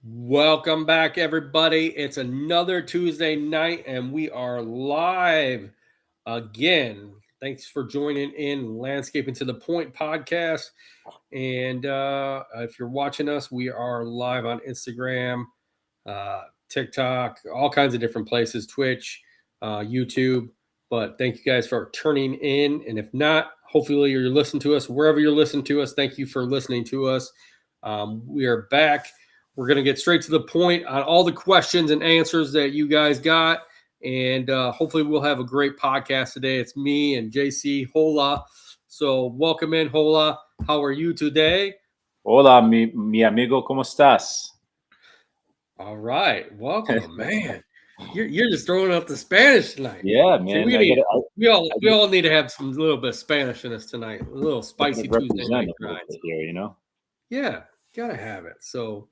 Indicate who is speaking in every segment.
Speaker 1: Welcome back, everybody. It's another Tuesday night, and we are live again. Thanks for joining in Landscaping to the Point podcast. And if you're watching us, we are live on Instagram, TikTok, all kinds of different places, Twitch, YouTube. But thank you guys for turning in. And if not, hopefully you're listening to us wherever you're listening to us. Thank you for listening to us. We are back. We're going to get straight to the point on all the questions and answers that you guys got. And hopefully we'll have a great podcast today. It's me and JC Hola. So welcome in, Hola. How are you today?
Speaker 2: Hola, mi amigo, ¿cómo estás?
Speaker 1: All right. Welcome, man. You're just throwing up the Spanish tonight.
Speaker 2: Yeah, man.
Speaker 1: See, we all need to have some little bit of Spanish in us tonight. A little spicy Tuesday night grind
Speaker 2: here, you know?
Speaker 1: Yeah, gotta have it. So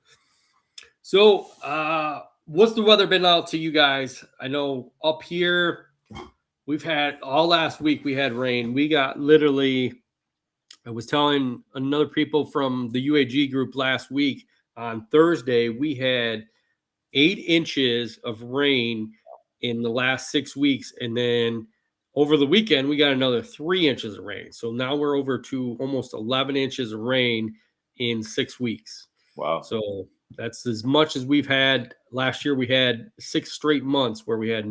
Speaker 1: what's the weather been out to you guys? I know up here we've had all last week we had rain. We got literally, I was telling another people from the UAG group last week on Thursday, we had 8 inches of rain in the last 6 weeks. And then over the weekend, we got another 3 inches of rain. So now we're over to almost 11 inches of rain in 6 weeks.
Speaker 2: Wow.
Speaker 1: So that's as much as we've had. Last year we had 6 straight months where we had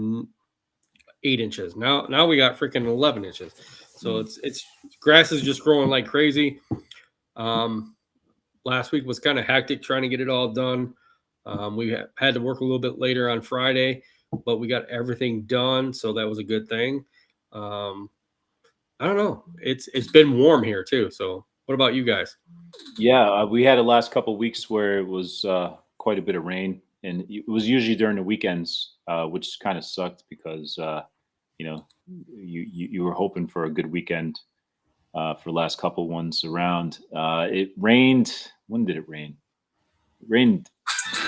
Speaker 1: 8 inches. Now we got freaking 11 inches. So it's grass is just growing like crazy. Last week was kind of hectic trying to get it all done. We had to work a little bit later on Friday, but we got everything done, so that was a good thing. I don't know. It's been warm here too. So what about you guys?
Speaker 2: Yeah, we had the last couple of weeks where it was quite a bit of rain, and it was usually during the weekends, which kind of sucked because you were hoping for a good weekend for the last couple ones around. It rained. When did it rain? It rained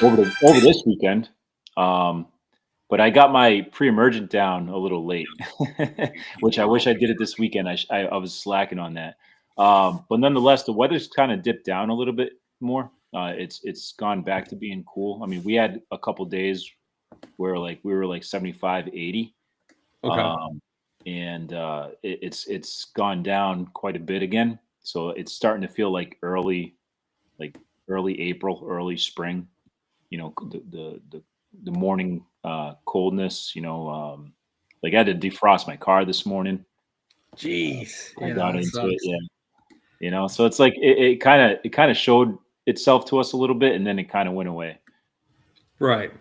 Speaker 2: over this weekend. But I got my pre-emergent down a little late, which I wish I did it this weekend. I was slacking on that. But nonetheless, the weather's kind of dipped down a little bit more. It's gone back to being cool. I mean, we had a couple days where we were like 75, 80.
Speaker 1: Okay.
Speaker 2: And it's gone down quite a bit again. So it's starting to feel like early April, early spring. You know, the morning coldness. I had to defrost my car this morning.
Speaker 1: Jeez,
Speaker 2: I got into it. Yeah. So it's like it kind of showed itself to us a little bit, and then it kind of went away.
Speaker 1: Right.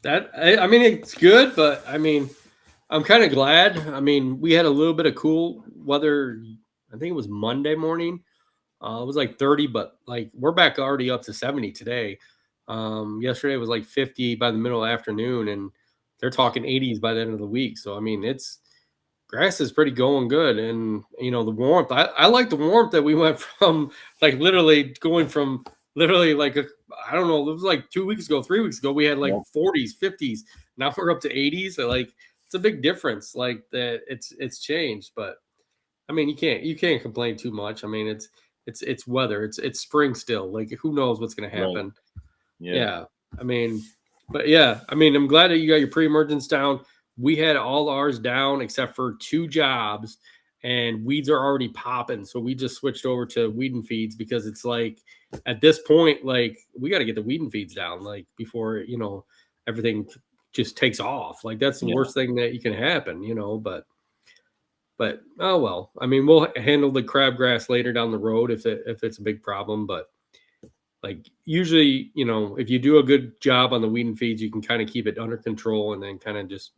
Speaker 1: I mean, it's good, but I mean, I'm kind of glad. I mean, we had a little bit of cool weather. I think it was Monday morning. It was like 30, but like we're back already up to 70 today. Yesterday it was like 50 by the middle of the afternoon, and they're talking 80s by the end of the week. So I mean, grass is pretty going good, and the warmth. I like the warmth that we went from, like literally going from literally like I don't know, it was like 2 weeks ago, 3 weeks ago, we had like 40s, 50s. Now we're up to 80s. So like it's a big difference. Like that, it's changed, but I mean, you can't complain too much. I mean, it's weather. It's spring still. Like who knows what's going to happen?
Speaker 2: Right.
Speaker 1: Yeah. I mean, but yeah, I mean, I'm glad that you got your pre-emergence down. We had all ours down except for 2 jobs, and weeds are already popping. So we just switched over to weed and feeds because it's like at this point, like we got to get the weed and feeds down, like before everything just takes off. Like that's the worst thing that you can happen, but oh well. I mean, we'll handle the crabgrass later down the road if it's a big problem. But like usually, if you do a good job on the weed and feeds, you can kind of keep it under control and then kind of just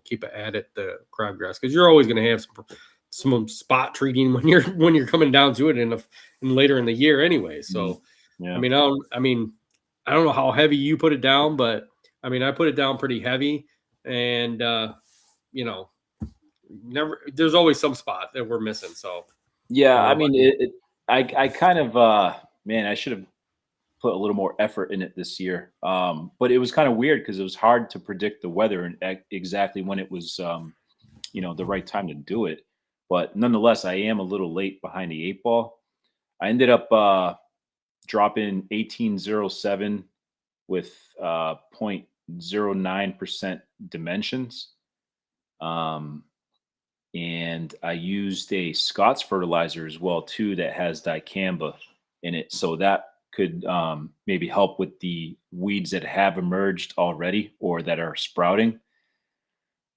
Speaker 1: keep it at it, the crabgrass, because you're always going to have some spot treating when you're coming down to it in later in the year anyway. So I mean, I don't know how heavy you put it down, but I mean, I put it down pretty heavy, and there's always some spot that we're missing. So
Speaker 2: I mean, I kind of I should have put a little more effort in it this year. But it was kind of weird because it was hard to predict the weather and exactly when it was the right time to do it. But nonetheless, I am a little late behind the 8 ball. I ended up dropping 1807 with 0.09% dimensions. And I used a Scott's fertilizer as well too that has dicamba in it, so that could maybe help with the weeds that have emerged already or that are sprouting.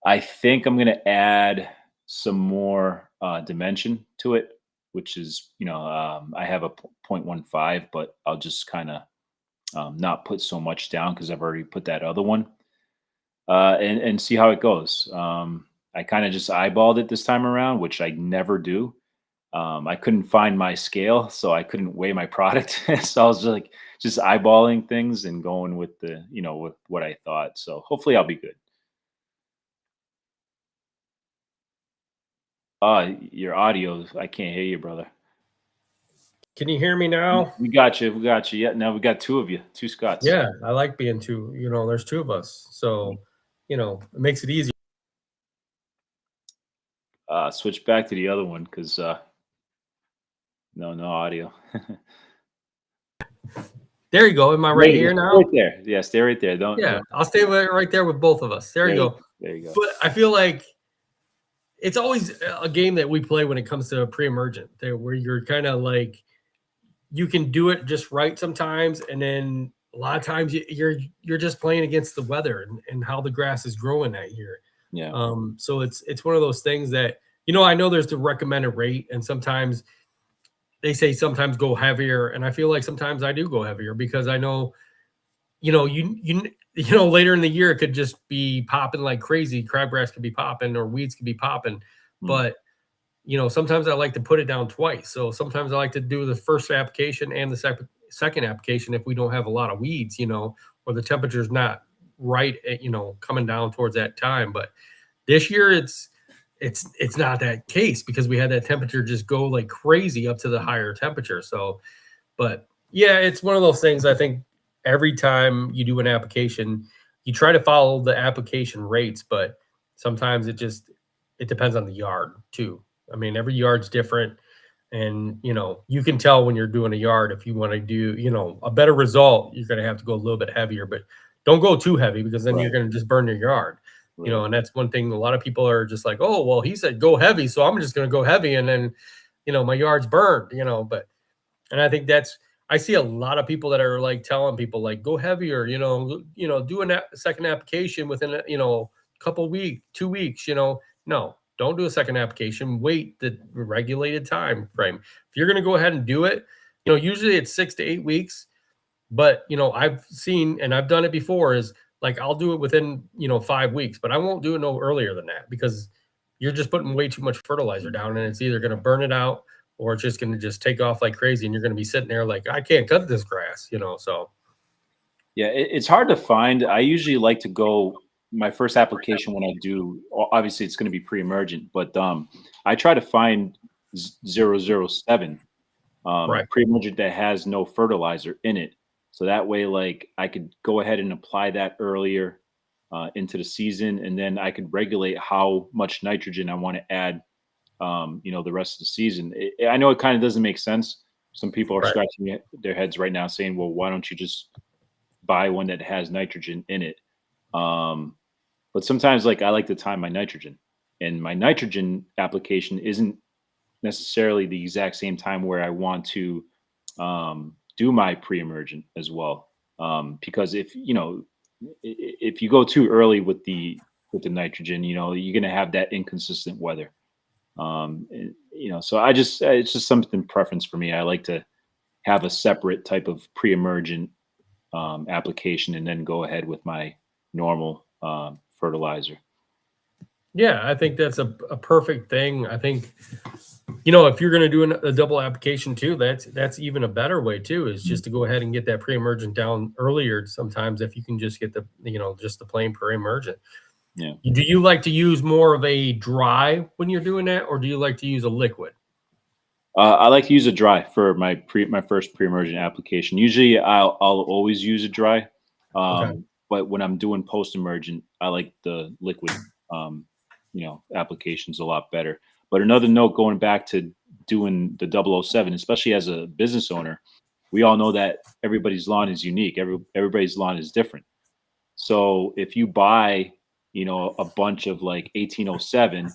Speaker 2: I think I'm going to add some more dimension to it, which is, I have a 0.15, but I'll just kind of not put so much down because I've already put that other one, and see how it goes. I kind of just eyeballed it this time around, which I never do. I couldn't find my scale, so I couldn't weigh my product. So I was just eyeballing things and going with with what I thought. So hopefully I'll be good. Your audio, I can't hear you, brother.
Speaker 1: Can you hear me now?
Speaker 2: We got you. We got you. Yeah, now we got two of you, two Scots.
Speaker 1: Yeah, I like being two. There's two of us, so it makes it easier.
Speaker 2: Switch back to the other one because no audio.
Speaker 1: There you go. Am I right here now?
Speaker 2: Right there. Yeah, stay right there. Don't.
Speaker 1: I'll stay right there with both of us. There you go.
Speaker 2: There you go.
Speaker 1: But I feel like it's always a game that we play when it comes to pre-emergent, where you're kind of like, you can do it just right sometimes, and then a lot of times you're just playing against the weather and how the grass is growing that year.
Speaker 2: Yeah.
Speaker 1: So it's one of those things that I know there's the recommended rate, and sometimes they say sometimes go heavier, and I feel like sometimes I do go heavier because I know, later in the year it could just be popping like crazy. Crabgrass could be popping or weeds could be popping, but sometimes I like to put it down twice. So sometimes I like to do the first application and the second application if we don't have a lot of weeds, or the temperature's not right at, coming down towards that time. But this year it's not that case because we had that temperature just go like crazy up to the higher temperature. So, but yeah, it's one of those things. I think every time you do an application, you try to follow the application rates, but sometimes it depends on the yard too. I mean, every yard's different, and you can tell when you're doing a yard if you want to do a better result, you're going to have to go a little bit heavier, but don't go too heavy because then you're going to just burn your yard.
Speaker 2: Right.
Speaker 1: And that's one thing. A lot of people are just like, oh, well, he said go heavy, so I'm just going to go heavy, and then my yard's burned. And I think I see a lot of people that are like telling people like go heavier, do a second application within a couple weeks, 2 weeks. No, don't do a second application. Wait the regulated time frame. If you're going to go ahead and do it, usually it's 6 to 8 weeks. But I've seen, and I've done it before, is like I'll do it within 5 weeks, but I won't do it no earlier than that because you're just putting way too much fertilizer down, and it's either going to burn it out or it's just going to just take off like crazy, and you're going to be sitting there like, I can't cut this grass, so.
Speaker 2: Yeah, it's hard to find. I usually like to go my first application when I do, obviously it's going to be pre-emergent, but I try to find 007 pre-emergent that has no fertilizer in it. So that way, like I could go ahead and apply that earlier into the season, and then I could regulate how much nitrogen I want to add, the rest of the season. I know it kind of doesn't make sense. Some people are scratching their heads right now saying, well, why don't you just buy one that has nitrogen in it? But sometimes like I like to time my nitrogen, and my nitrogen application isn't necessarily the exact same time where I want to do my pre-emergent as well. Because if you go too early with the nitrogen, you're going to have that inconsistent weather. So it's just something preference for me. I like to have a separate type of pre-emergent application and then go ahead with my normal fertilizer.
Speaker 1: Yeah, I think that's a perfect thing. I think, if you're going to do a double application too, that's even a better way too, is just to go ahead and get that pre-emergent down earlier. Sometimes if you can just get the, just the plain pre-emergent.
Speaker 2: Yeah.
Speaker 1: Do you like to use more of a dry when you're doing that, or do you like to use a liquid?
Speaker 2: I like to use a dry for my first pre-emergent application. Usually I'll always use a dry. But when I'm doing post-emergent, I like the liquid, applications a lot better. But another note, going back to doing the 007, especially as a business owner, we all know that everybody's lawn is unique. Everybody's lawn is different. So if you buy, a bunch of like 1807,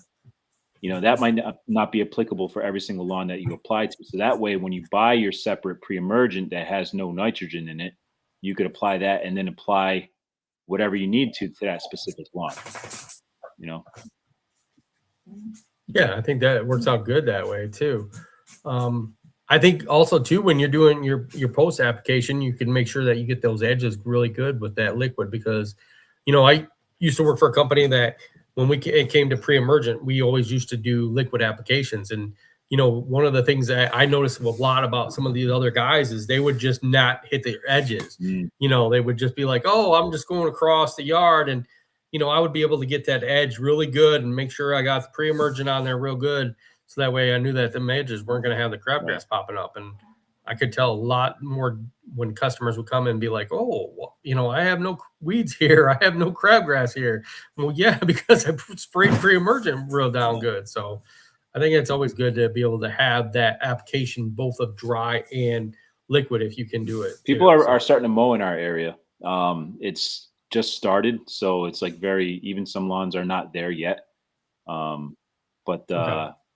Speaker 2: that might not be applicable for every single lawn that you apply to. So that way, when you buy your separate pre-emergent that has no nitrogen in it, you could apply that and then apply whatever you need to that specific lawn.
Speaker 1: Yeah, I think that works out good that way too. I think also too, when you're doing your post application, you can make sure that you get those edges really good with that liquid, because, I used to work for a company that when it came to pre-emergent, we always used to do liquid applications. And, one of the things that I noticed a lot about some of these other guys is they would just not hit their edges. They would just be like, oh, I'm just going across the yard. And, I would be able to get that edge really good and make sure I got the pre-emergent on there real good. So that way I knew that the edges weren't going to have the crabgrass popping up. And I could tell a lot more when customers would come and be like, oh, well, I have no weeds here. I have no crabgrass here. Well, yeah, because I sprayed pre-emergent real down good. So I think it's always good to be able to have that application both of dry and liquid if you can do it.
Speaker 2: People are starting to mow in our area. It's just started. So it's like even some lawns are not there yet.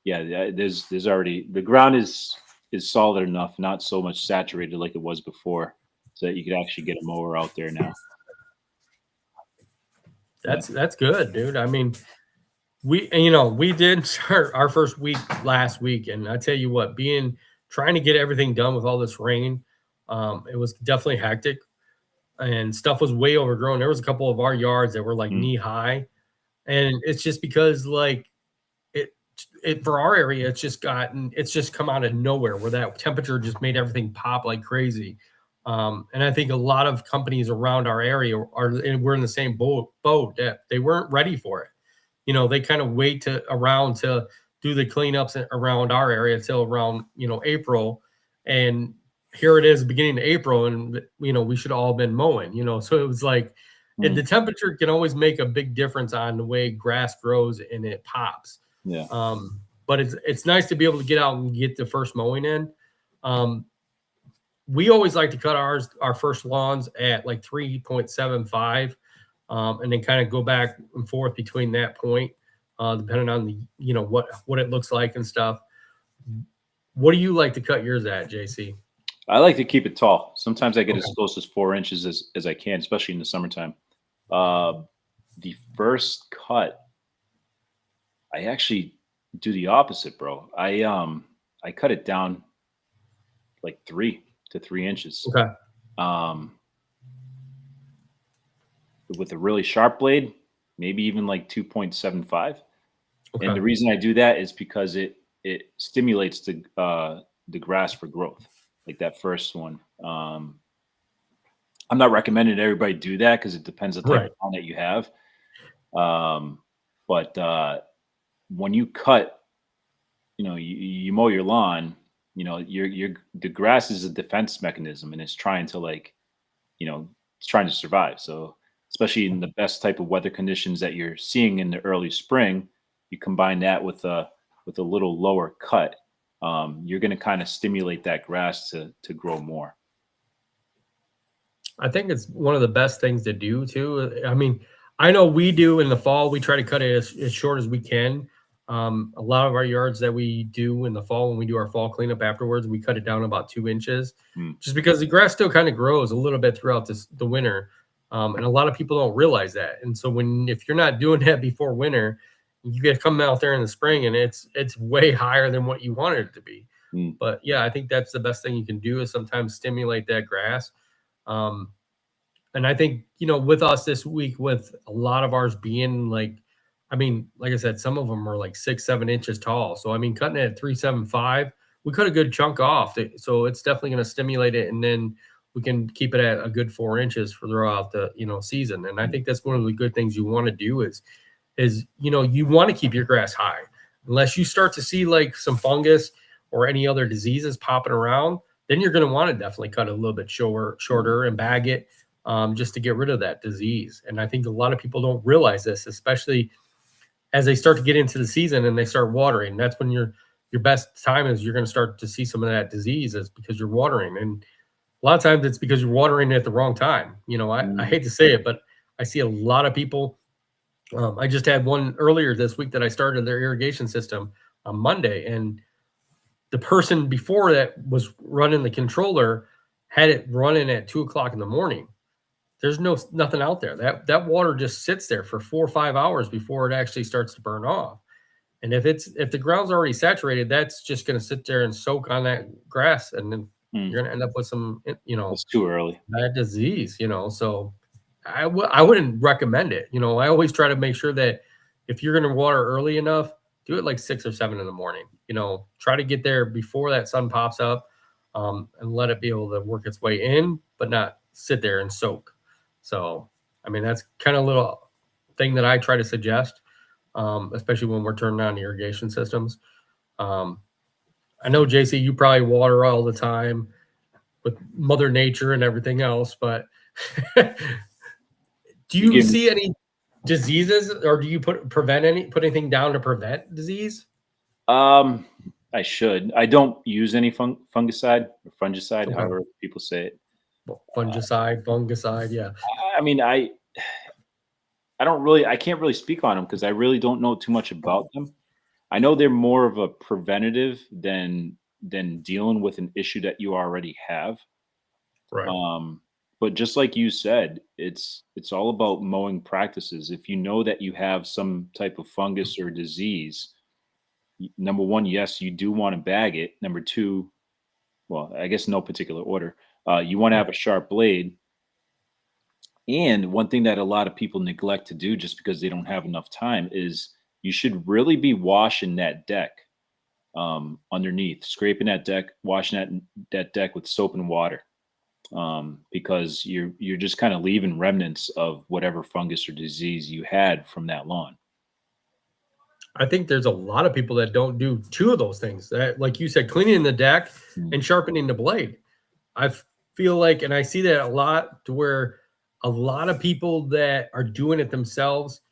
Speaker 2: Yeah, there's already, the ground is solid enough, not so much saturated like it was before, so that you could actually get a mower out there now.
Speaker 1: That's good, dude. I mean, we did start our first week last week, and I tell you what, trying to get everything done with all this rain, it was definitely hectic, and stuff was way overgrown. There was a couple of our yards that were like knee high, and it's just because like it for our area, it's just come out of nowhere where that temperature just made everything pop like crazy. And I think a lot of companies around our area we're in the same boat that they weren't ready for it. They kind of wait around to do the cleanups around our area until around, April. And here it is beginning of April, and, we should all been mowing, so it was like, and the temperature can always make a big difference on the way grass grows and it pops.
Speaker 2: Yeah.
Speaker 1: But it's nice to be able to get out and get the first mowing in. We always like to cut our first lawns at like 3.75, and then kind of go back and forth between that point, depending on the what it looks like and stuff. What do you like to cut yours at, JC?
Speaker 2: I like to keep it tall. Sometimes I get as close as 4 inches as I can, especially in the summertime. The first cut, I actually do the opposite, bro. I cut it down like 3 to 3 inches.
Speaker 1: Okay.
Speaker 2: With a really sharp blade, maybe even like 2.75.
Speaker 1: Okay.
Speaker 2: And the reason I do that is because it stimulates the grass for growth, like that first one. I'm not recommending everybody do that because it depends on the type of lawn that you have. But when you cut, you mow your lawn, the grass is a defense mechanism, and it's trying to it's trying to survive. So especially in the best type of weather conditions that you're seeing in the early spring, you combine that with a little lower cut, you're going to kind of stimulate that grass to grow more.
Speaker 1: I think it's one of the best things to do too. I mean, I know we do in the fall, we try to cut it as short as we can. A lot of our yards that we do in the fall, when we do our fall cleanup afterwards, we cut it down about 2 inches, just because the grass still kind of grows a little bit throughout the winter. And a lot of people don't realize that. And so if you're not doing that before winter, you get to come out there in the spring and it's way higher than what you wanted it to be. But yeah, I think that's the best thing you can do, is sometimes stimulate that grass. And I think, with us this week, with a lot of ours being like I said, some of them are like 6-7 inches tall. So, cutting it at 3.75, we cut a good chunk off. So it's definitely going to stimulate it. And then we can keep it at a good 4 inches throughout the, season. And I think that's one of the good things you want to do is, you want to keep your grass high, unless you start to see like some fungus or any other diseases popping around. Then you're going to want to definitely cut a little bit shorter and bag it, just to get rid of that disease. And I think a lot of people don't realize this, especially as they start to get into the season and they start watering. That's when your best time is you're going to start to see some of that disease, is because you're watering. And a lot of times it's because you're watering it at the wrong time. I hate to say it, but I see a lot of people. I just had one earlier this week that I started their irrigation system on Monday, and the person before that was running the controller had it running at 2 o'clock in the morning. There's nothing out there. That water just sits there for 4 or 5 hours before it actually starts to burn off. And if the ground's already saturated, that's just going to sit there and soak on that grass, and then you're going to end up with some,
Speaker 2: It's too early.
Speaker 1: bad disease. So I wouldn't recommend it. I always try to make sure that if you're going to water early enough, do it like 6 or 7 in the morning. Try to get there before that sun pops up, and let it be able to work its way in, but not sit there and soak. So, I mean, that's kind of a little thing that I try to suggest, especially when we're turning on irrigation systems. I know, JC, you probably water all the time with Mother Nature and everything else, but do you see any diseases, or do you put anything down to prevent disease?
Speaker 2: I should. I don't use any fungicide or fungicide, however people say it.
Speaker 1: Fungicide, yeah.
Speaker 2: I mean, I can't really speak on them because I really don't know too much about them. I know they're more of a preventative than dealing with an issue that you already have.
Speaker 1: Right.
Speaker 2: But just like you said, it's all about mowing practices. If you know that you have some type of fungus or disease, number one, yes, you do want to bag it. Number two, well, I guess no particular order. You want to have a sharp blade. And one thing that a lot of people neglect to do just because they don't have enough time is you should really be washing that deck underneath, scraping that deck, washing that deck with soap and water, because you're just kind of leaving remnants of whatever fungus or disease you had from that lawn.
Speaker 1: I think there's a lot of people that don't do two of those things. That, like you said, cleaning the deck and sharpening the blade. I feel like, and I see that a lot, to where a lot of people that are doing it themselves,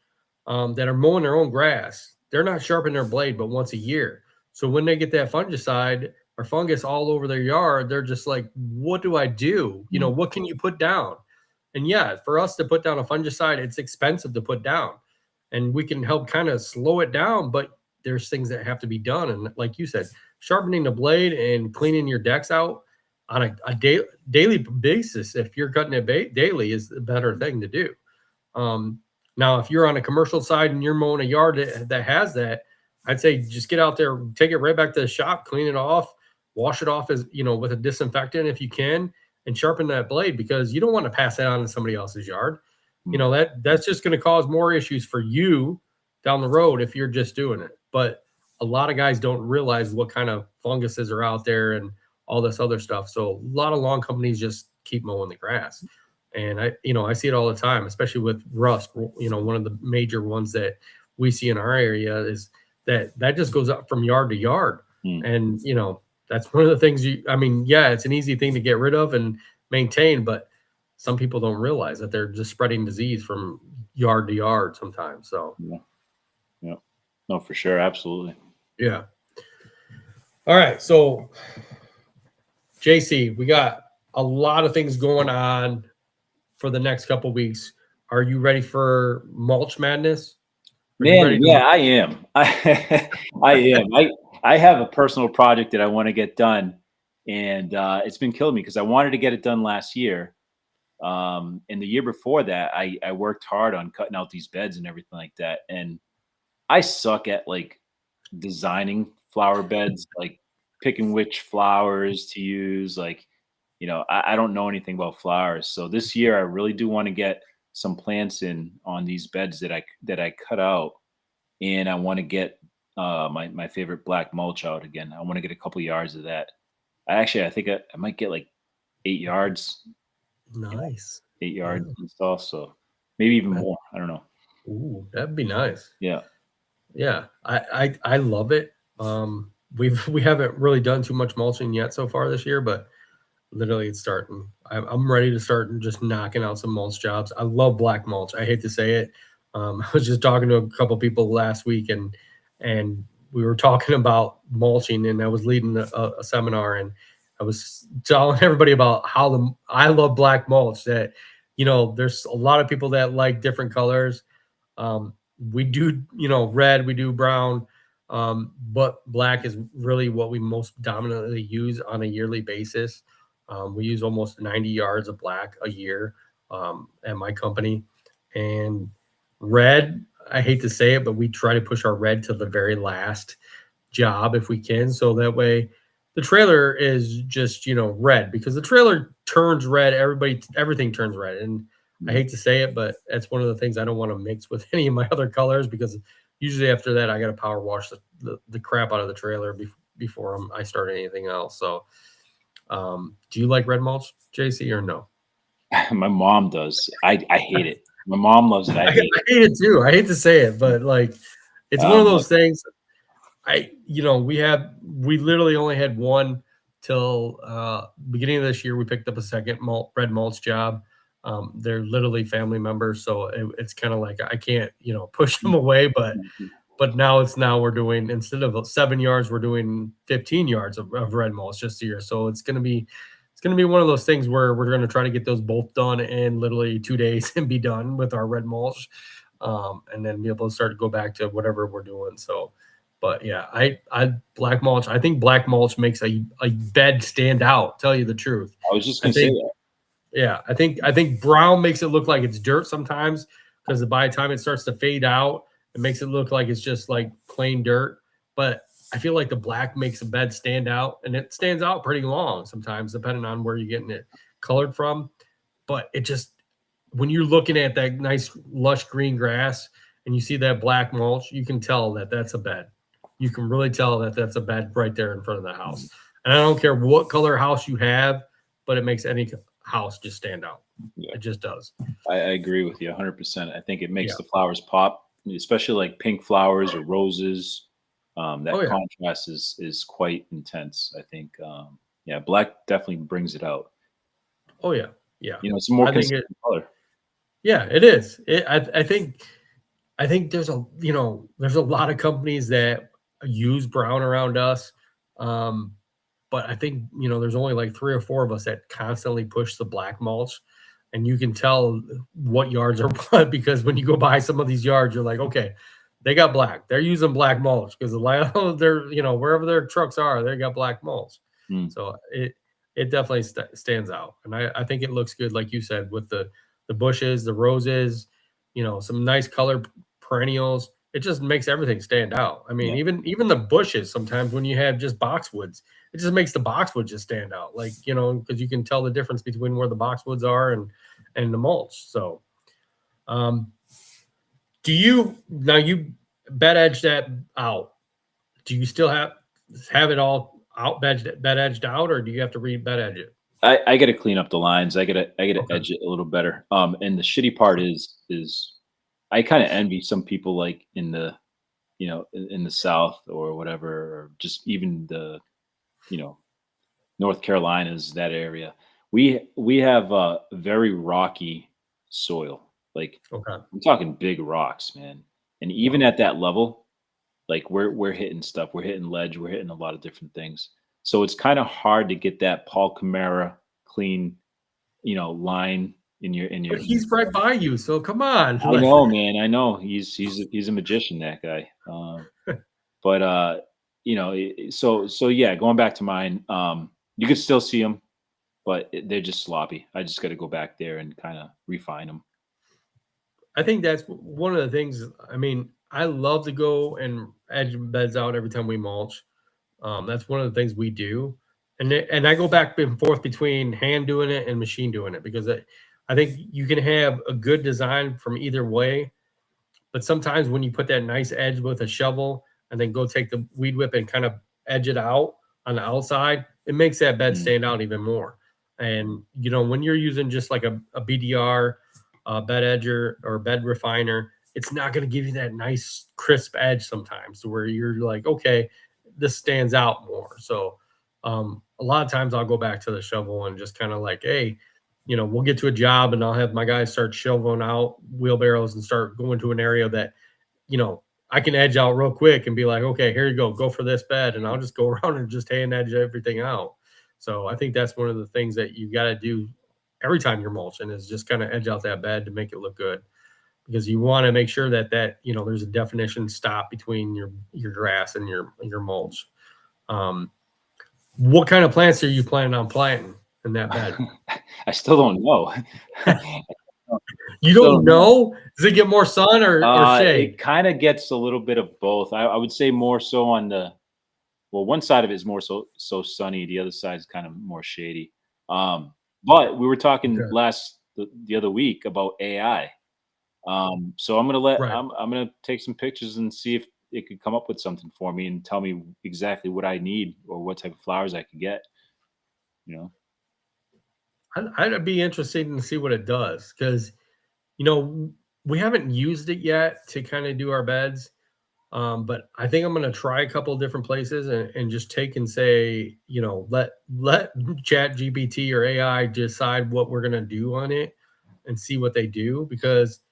Speaker 1: that are mowing their own grass, they're not sharpening their blade but once a year. So when they get that fungicide or fungus all over their yard, they're just like, what do I do? What can you put down? And yeah, for us to put down a fungicide, it's expensive to put down, and we can help kind of slow it down, but there's things that have to be done. And like you said, sharpening the blade and cleaning your decks out on a daily basis, if you're cutting it daily, is the better thing to do. Now, if you're on a commercial side and you're mowing a yard that has that, I'd say just get out there, take it right back to the shop, clean it off, wash it off with a disinfectant if you can, and sharpen that blade, because you don't want to pass that on to somebody else's yard. That's just going to cause more issues for you down the road if you're just doing it. But a lot of guys don't realize what kind of funguses are out there and all this other stuff. So a lot of lawn companies just keep mowing the grass. And I see it all the time, especially with rust. One of the major ones that we see in our area is that just goes up from yard to yard. And, that's one of the things it's an easy thing to get rid of and maintain, but some people don't realize that they're just spreading disease from yard to yard sometimes. So,
Speaker 2: yeah. No, for sure. Absolutely.
Speaker 1: Yeah. All right. So, JC, we got a lot of things going on for the next couple of weeks. Are you ready for mulch madness?
Speaker 2: Man, yeah, I am. I am. I have a personal project that I want to get done, and it's been killing me because I wanted to get it done last year. And the year before that, I worked hard on cutting out these beds and everything like that. And I suck at like designing flower beds, like picking which flowers to use. Like, I don't know anything about flowers. So this year I really do want to get some plants in on these beds that I cut out. And I want to get my favorite black mulch out again. I want to get a couple yards of that. I think I might get like 8 yards.
Speaker 1: Nice.
Speaker 2: 8 yards install. So maybe even more. I don't know.
Speaker 1: Ooh, that'd be nice.
Speaker 2: Yeah.
Speaker 1: Yeah. I love it. We haven't really done too much mulching yet so far this year, but literally it's starting. I'm ready to start just knocking out some mulch jobs. I love black mulch. I hate to say it. I was just talking to a couple people last week, and we were talking about mulching, and I was leading a seminar, and I was telling everybody about how I love black mulch. That there's a lot of people that like different colors. We do, red, we do brown, but black is really what we most dominantly use on a yearly basis. We use almost 90 yards of black a year at my company. And red, I hate to say it, but we try to push our red to the very last job if we can. So that way the trailer is just, red, because the trailer turns red. Everything turns red. And I hate to say it, but that's one of the things I don't want to mix with any of my other colors, because usually after that, I got to power wash the crap out of the trailer before I start anything else. So, do you like red mulch, JC, or no?
Speaker 2: My mom does. I hate it. My mom loves it. I hate it.
Speaker 1: I hate it too. I hate to say it, but like, it's one of those things. We literally only had one till beginning of this year. We picked up a second red mulch job. They're literally family members, so it's kind of like I can't, push them away. But now we're doing, instead of 7 yards, we're doing 15 yards of red mulch just a year. So it's gonna be one of those things where we're gonna try to get those both done in literally 2 days and be done with our red mulch, and then be able to start to go back to whatever we're doing. So. But yeah, I black mulch. I think black mulch makes a bed stand out. Tell you the truth.
Speaker 2: I was just gonna say that.
Speaker 1: Yeah, I think brown makes it look like it's dirt sometimes, because by the time it starts to fade out, it makes it look like it's just like plain dirt. But I feel like the black makes a bed stand out, and it stands out pretty long sometimes, depending on where you're getting it colored from. But it just, when you're looking at that nice lush green grass and you see that black mulch, you can tell that that's a bed. You can really tell that that's a bed right there in front of the house. And I don't care what color house you have, but it makes any house just stand out. Yeah. It just does.
Speaker 2: I agree with you 100%. I think it makes the flowers pop, especially like pink flowers or roses. That contrast is quite intense. I think, black definitely brings it out.
Speaker 1: Oh yeah. Yeah.
Speaker 2: It's a more consistent color.
Speaker 1: Yeah, it is. I think there's a lot of companies that use brown around us. But I think, there's only like 3 or 4 of us that constantly push the black mulch, and you can tell what yards are what, because when you go by some of these yards, you're like, okay, they got black. They're using black mulch because they're, wherever their trucks are, they got black mulch. So it definitely stands out. And I think it looks good, like you said, with the bushes, the roses, some nice color perennials. It just makes everything stand out. I mean, even the bushes, sometimes when you have just boxwoods, it just makes the boxwood just stand out. Like, because you can tell the difference between where the boxwoods are and the mulch. So, do you bed edge that out? Do you still have it all out bed edged out, or do you have to bed edge it?
Speaker 2: I got to clean up the lines. I got to edge it a little better. And the shitty part is I kind of envy some people like in the, in the South or whatever, or just even the, North Carolinas, that area. We have a very rocky soil. Like, I'm talking big rocks, man. And even at that level, like we're hitting stuff. We're hitting ledge. We're hitting a lot of different things. So it's kind of hard to get that Paul Camara clean, line in your. But
Speaker 1: he's right by you, so come on.
Speaker 2: I know, man. I know he's a magician, that guy. But so yeah. Going back to mine, you could still see them, but they're just sloppy. I just got to go back there and kind of refine them.
Speaker 1: I think that's one of the things. I mean, I love to go and edge beds out every time we mulch. That's one of the things we do. And I go back and forth between hand doing it and machine doing it, because I think you can have a good design from either way. But sometimes when you put that nice edge with a shovel and then go take the weed whip and kind of edge it out on the outside, it makes that bed stand out even more. And, when you're using just like a BDR, bed edger or bed refiner, it's not going to give you that nice crisp edge sometimes, to where you're like, okay, this stands out more. So a lot of times I'll go back to the shovel and just kind of like, hey, we'll get to a job and I'll have my guys start shoveling out wheelbarrows and start going to an area that, I can edge out real quick and be like, okay, here you go for this bed. And I'll just go around and just hand edge everything out. So I think that's one of the things that you got to do every time you're mulching is just kind of edge out that bed to make it look good, because you want to make sure that there's a definition stop between your grass and your mulch. What kind of plants are you planning on planting in that bed?
Speaker 2: I still don't know.
Speaker 1: You don't know? Does it get more sun or shade?
Speaker 2: It kind of gets a little bit of both. I would say more so on one side of it is more so sunny. The other side is kind of more shady. But we were talking the other week about AI. So I'm gonna take some pictures and see if it could come up with something for me and tell me exactly what I need or what type of flowers I could get.
Speaker 1: I'd be interested to see what it does, because we haven't used it yet to kind of do our beds. But I think I'm going to try a couple of different places and just take and say, let Chat GPT or AI decide what we're going to do on it and see what they do. Because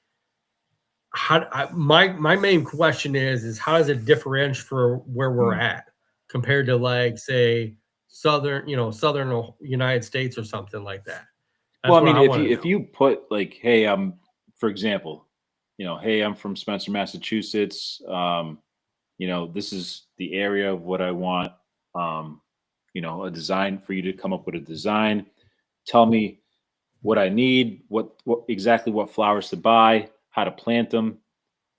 Speaker 1: my main question is how does it differentiate for where we're at compared to, like, say, southern United States or something like that.
Speaker 2: Well, I mean, if you put like, hey, for example, hey, I'm from Spencer, Massachusetts. This is the area of what I want. A design for you to come up with a design. Tell me what I need, what exactly what flowers to buy, how to plant them,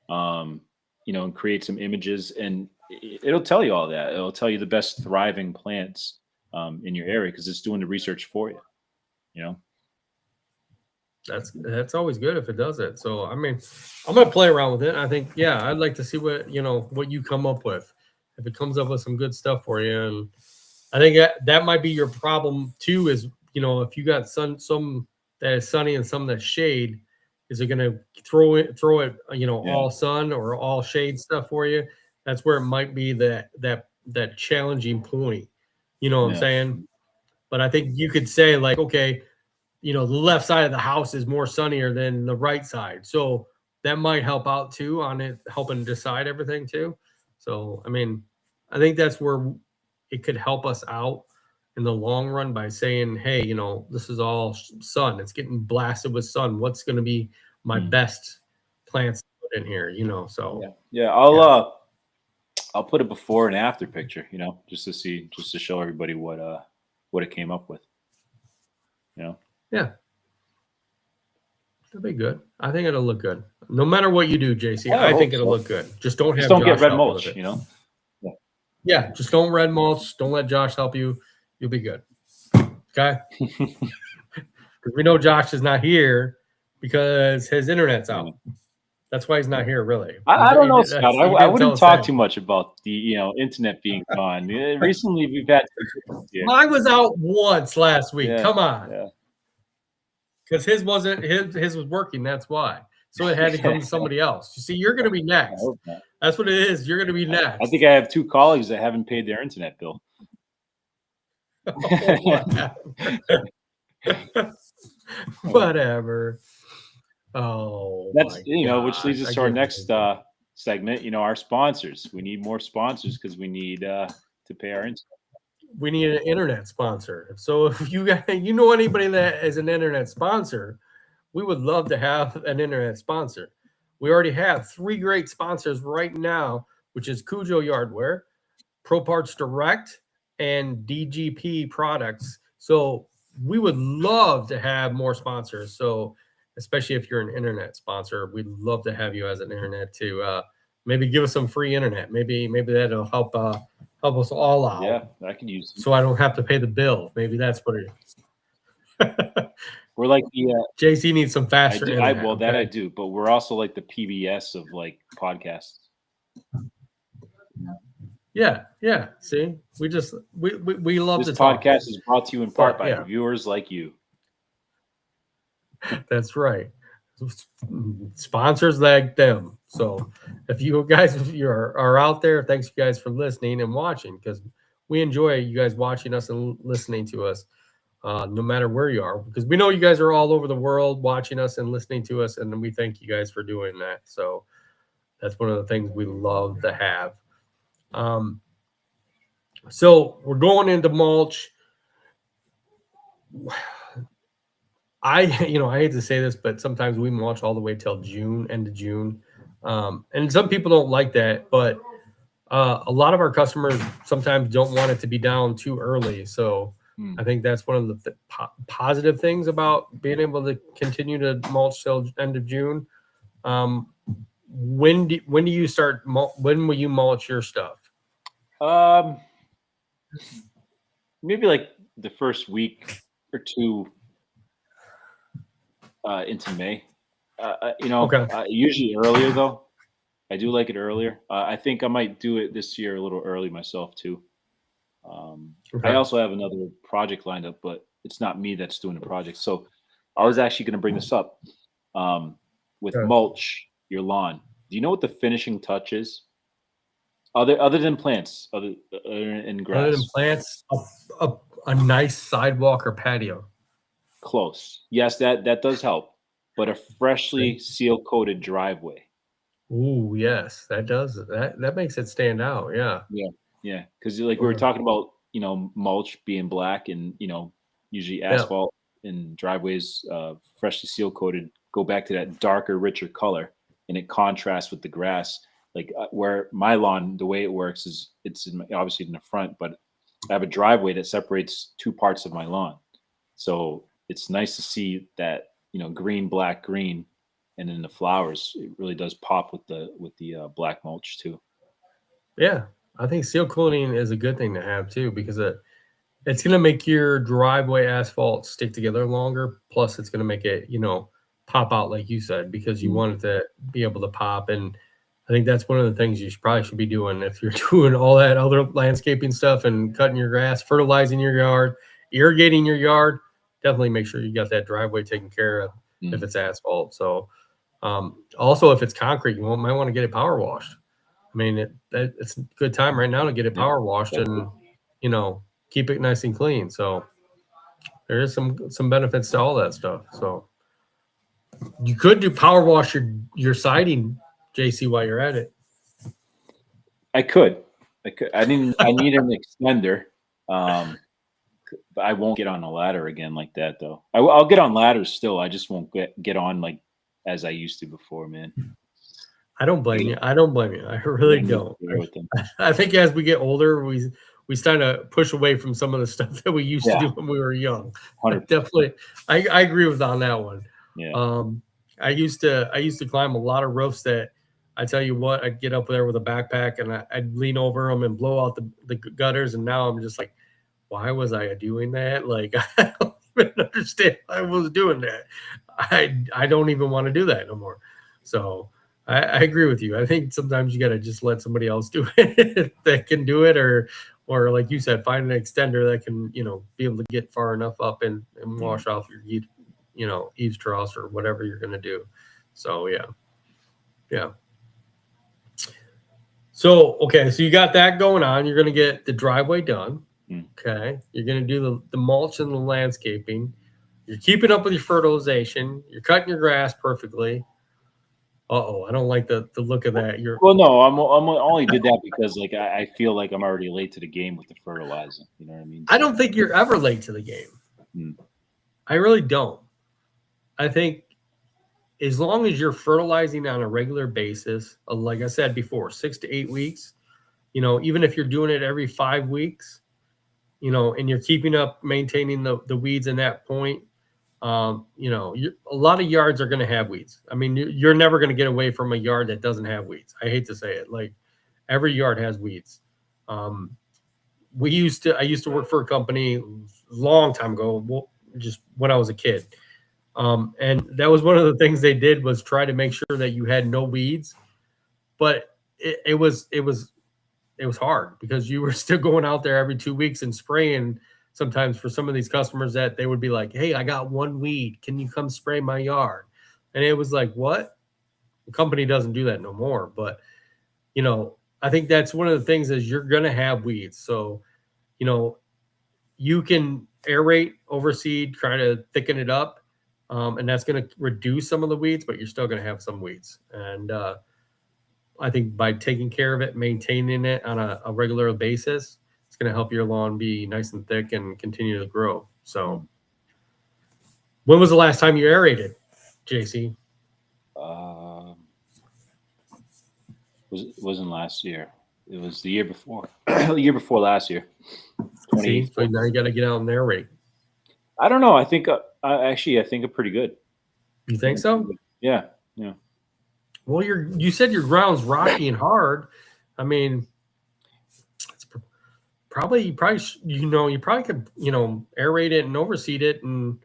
Speaker 2: and create some images, and it'll tell you all that. It'll tell you the best thriving plants in your area because it's doing the research for you.
Speaker 1: That's always good if it does it. So I mean, I'm gonna play around with it. I think, I'd like to see what you come up with. If it comes up with some good stuff for you, and I think that might be your problem too. Is if you got some that is sunny and some that's shade, is it gonna throw it all sun or all shade stuff for you? That's where it might be that challenging point. You know what I'm saying? But I think you could say, like, okay, the left side of the house is more sunnier than the right side. So that might help out too on it, helping decide everything too. So, I mean, I think that's where it could help us out in the long run by saying, hey, this is all sun. It's getting blasted with sun. What's going to be my best plants to put in here, So
Speaker 2: I'll put a before and after picture, just to show everybody what it came up with.
Speaker 1: Yeah. That'd be good. I think it'll look good. No matter what you do, JC, I think it'll look good. Just don't
Speaker 2: get red mulch,
Speaker 1: Yeah, just don't red mulch. Don't let Josh help you. You'll be good. Okay? Because we know Josh is not here because his internet's out. That's why he's not here, really.
Speaker 2: I don't know, Scott. I wouldn't talk too much about the internet being gone. Recently, we've had.
Speaker 1: Mine was out once last week. Come on.
Speaker 2: Yeah.
Speaker 1: Because his wasn't his was working. That's why. So it had to come to somebody else. You see, you're going to be next. That's what it is. You're going to be next.
Speaker 2: I think I have 2 colleagues that haven't paid their internet bill.
Speaker 1: Whatever. Oh,
Speaker 2: that's which leads us to our next segment. Our sponsors. We need more sponsors because we need to pay our internet.
Speaker 1: We need an internet sponsor. So if you know anybody that is an internet sponsor, we would love to have an internet sponsor. We already have 3 great sponsors right now, which is Cujo Yardware, Pro Parts Direct, and DGP Products. So we would love to have more sponsors. So especially if you're an internet sponsor, we'd love to have you as an internet to maybe give us some free internet. Maybe that'll help us all out.
Speaker 2: Yeah, I can use it.
Speaker 1: So I don't have to pay the bill. Maybe that's what it is.
Speaker 2: We're like the
Speaker 1: JC needs some faster internet.
Speaker 2: That I do, but we're also like the PBS of like podcasts.
Speaker 1: Yeah. See, we love
Speaker 2: this
Speaker 1: to talk.
Speaker 2: Podcast is brought to you in part by viewers like you.
Speaker 1: That's right. Sponsors like them. So if you guys are out there, thanks you guys for listening and watching, because we enjoy you guys watching us and listening to us, no matter where you are, because we know you guys are all over the world watching us and listening to us, and we thank you guys for doing that. So that's one of the things we love to have. So we're going into mulch. I hate to say this, but sometimes we mulch all the way till June, end of June, and some people don't like that, but a lot of our customers sometimes don't want it to be down too early. So I think that's one of the positive things about being able to continue to mulch till end of June. When do you start? When will you mulch your stuff?
Speaker 2: Maybe like the first week or two into May.
Speaker 1: Okay.
Speaker 2: Usually earlier though. I do like it earlier. I think I might do it this year a little early myself too. I
Speaker 1: Okay.
Speaker 2: also have another project lined up, but it's not me that's doing the project. So I was actually going to bring this up with
Speaker 1: Okay.
Speaker 2: mulch your lawn. Do you know what the finishing touch is? Other than plants, other than
Speaker 1: Other than
Speaker 2: grass.
Speaker 1: plants, a nice sidewalk or patio.
Speaker 2: Close. Yes, that does help. But a freshly seal coated driveway.
Speaker 1: Ooh, yes, that does that makes it stand out. Yeah.
Speaker 2: Yeah, yeah. Because like we were
Speaker 1: Okay.
Speaker 2: talking about, mulch being black, and usually
Speaker 1: Yeah.
Speaker 2: asphalt and driveways, freshly seal coated, go back to that darker, richer color, and it contrasts with the grass. Like where my lawn, the way it works is obviously in the front, but I have a driveway that separates two parts of my lawn. So it's nice to see that, green, black, green, and then the flowers. It really does pop with the black mulch too.
Speaker 1: Yeah. I think seal coating is a good thing to have too, because it's going to make your driveway asphalt stick together longer. Plus, it's going to make it, pop out, like you said, because you
Speaker 2: Mm.
Speaker 1: want it to be able to pop. And I think that's one of the things you probably should be doing if you're doing all that other landscaping stuff and cutting your grass, fertilizing your yard, irrigating your yard. Definitely make sure you got that driveway taken care of if
Speaker 2: Mm.
Speaker 1: it's asphalt. So, also if it's concrete, might want to get it power washed. I mean, it's a good time right now to get it
Speaker 2: Yeah,
Speaker 1: power washed
Speaker 2: exactly.
Speaker 1: and you know keep it nice and clean. So there is some benefits to all that stuff. So you could do power wash your siding, JC, while you're at it.
Speaker 2: I could. I could. I need an extender. But I won't get on a ladder again like that though. I'll get on ladders still. I just won't get on like as I used to before, man.
Speaker 1: I don't
Speaker 2: I
Speaker 1: blame
Speaker 2: get
Speaker 1: you. I don't blame you. I really
Speaker 2: getting
Speaker 1: don't.
Speaker 2: there with them.
Speaker 1: I think as we get older, we start to push away from some of the stuff that we used to
Speaker 2: Yeah,
Speaker 1: do when we were young. I
Speaker 2: 100%.
Speaker 1: definitely, I agree with on that one.
Speaker 2: Yeah.
Speaker 1: Um, I used to climb a lot of roofs that I tell you what, I'd get up there with a backpack and I'd lean over them and blow out the gutters. And now I'm just like, why was I doing that? Like, I don't even understand why I was doing that. I don't even want to do that no more. So I agree with you. I think sometimes you got to just let somebody else do it that can do it, or like you said, find an extender that can, be able to get far enough up and
Speaker 2: Yeah.
Speaker 1: wash off your, eaves truss or whatever you're going to do. So yeah. Yeah. So, okay. So you got that going on. You're going to get the driveway done.
Speaker 2: Mm.
Speaker 1: Okay. You're going to do the mulch and the landscaping. You're keeping up with your fertilization. You're cutting your grass perfectly. I don't like the look of that.
Speaker 2: Well, no, I'm only did that because like I feel like I'm already late to the game with the fertilizing. You know what I mean?
Speaker 1: I
Speaker 2: So,
Speaker 1: don't think you're ever late to the game.
Speaker 2: mm,
Speaker 1: I really don't. I think as long as you're fertilizing on a regular basis, like I said before, 6 to 8 weeks, even if you're doing it every 5 weeks, and you're keeping up maintaining the weeds in that point, a lot of yards are going to have weeds. I mean, you're never going to get away from a yard that doesn't have weeds. I hate to say it. Like every yard has weeds. I used to work for a company a long time ago, just when I was a kid. And that was one of the things they did was try to make sure that you had no weeds, but it was hard because you were still going out there every 2 weeks and spraying. Sometimes for some of these customers that they would be like, "Hey, I got one weed. Can you come spray my yard?" And it was like, "What?" The company doesn't do that no more. But I think that's one of the things is you're gonna have weeds. So you know, you can aerate, overseed, try to thicken it up, and that's going to reduce some of the weeds, but you're still going to have some weeds. And I think by taking care of it, maintaining it on a regular basis, it's going to help your lawn be nice and thick and continue to grow. So,
Speaker 2: mm.
Speaker 1: When was the last time you aerated, JC?
Speaker 2: Wasn't last year. It was the year before. The year before last year.
Speaker 1: See, so now you got to get out and aerate.
Speaker 2: I don't know. I think I think I'm pretty good.
Speaker 1: You think so?
Speaker 2: Yeah, yeah.
Speaker 1: Well, you said your ground's rocky and hard. I mean, it's probably you probably could aerate it and overseed it and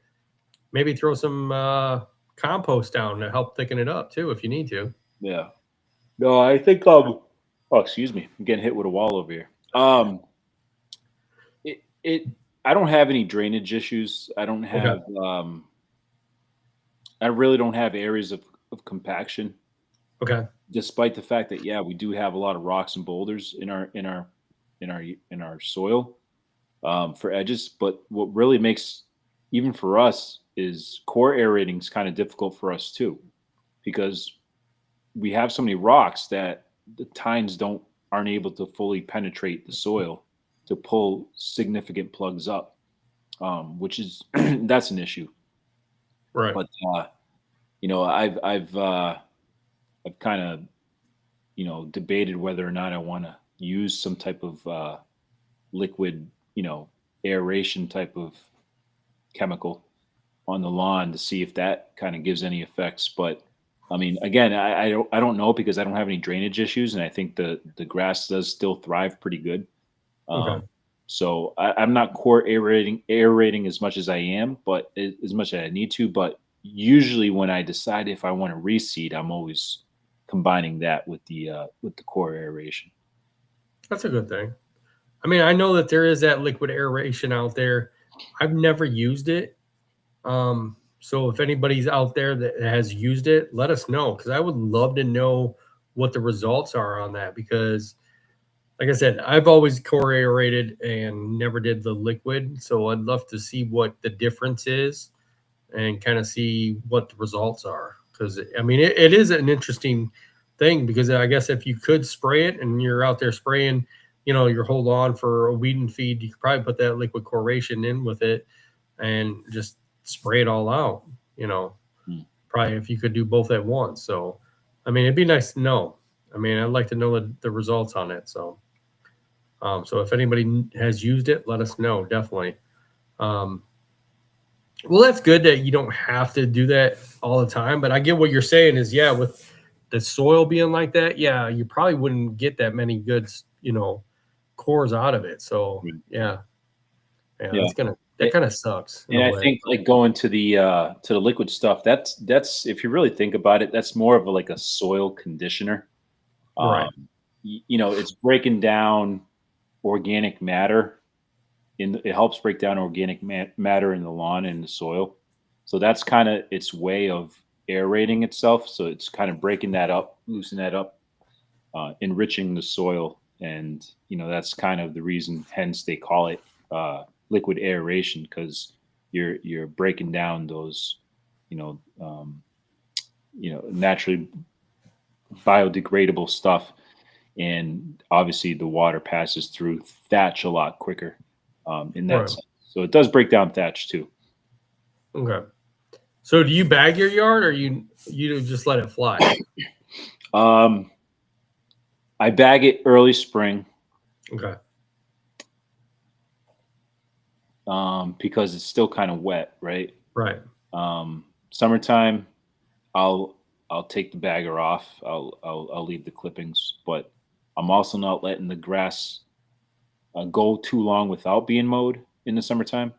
Speaker 1: maybe throw some compost down to help thicken it up too if you need to.
Speaker 2: Yeah. No, I think oh, excuse me. I'm getting hit with a wall over here. I don't have any drainage issues. I don't have I really don't have areas of compaction.
Speaker 1: Okay.
Speaker 2: Despite the fact that we do have a lot of rocks and boulders in our soil for edges, but what really makes, even for us, is core aerating is kind of difficult for us too, because we have so many rocks that the tines aren't able to fully penetrate the soil to pull significant plugs up, which is that's an issue.
Speaker 1: Right.
Speaker 2: But I've kind of debated whether or not I want to use some type of liquid, aeration type of chemical on the lawn to see if that kind of gives any effects. But I mean, again, I don't know, because I don't have any drainage issues, and I think the grass does still thrive pretty good.
Speaker 1: Okay.
Speaker 2: So I'm not core aerating as much as I am, but as much as I need to. But usually, when I decide if I want to reseed, I'm always combining that with the core aeration.
Speaker 1: That's a good thing. I mean, I know that there is that liquid aeration out there. I've never used it. So if anybody's out there that has used it, let us know, because I would love to know what the results are on that. Because, like I said, I've always core aerated and never did the liquid. So I'd love to see what the difference is and kind of see what the results are. Because, I mean, it is an interesting thing, because I guess if you could spray it and you're out there spraying, your whole lawn for a weed and feed, you could probably put that liquid coration in with it and just spray it all out, probably if you could do both at once. So, I mean, it'd be nice to know. I mean, I'd like to know the results on it. So, so if anybody has used it, let us know. Definitely. Well, that's good that you don't have to do that all the time, but I get what you're saying is, with the soil being like that, you probably wouldn't get that many good, cores out of it. So that kind of sucks.
Speaker 2: And I think, like, going to the liquid stuff, that's if you really think about it, that's more of like a soil conditioner.
Speaker 1: Right.
Speaker 2: It's breaking down organic matter. It helps break down organic matter in the lawn and the soil. So that's kind of its way of aerating itself. So it's kind of breaking that up, loosening that up, enriching the soil. And, that's kind of the reason, hence they call it liquid aeration, because you're breaking down those, naturally biodegradable stuff. And obviously the water passes through thatch a lot quicker in that sense. So it does break down thatch too.
Speaker 1: Okay. So do you bag your yard, or you just let it fly?
Speaker 2: I bag it early spring.
Speaker 1: Okay.
Speaker 2: Because it's still kind of wet, right?
Speaker 1: Right.
Speaker 2: Summertime, I'll take the bagger off. I'll leave the clippings, but I'm also not letting the grass go too long without being mowed in the summertime.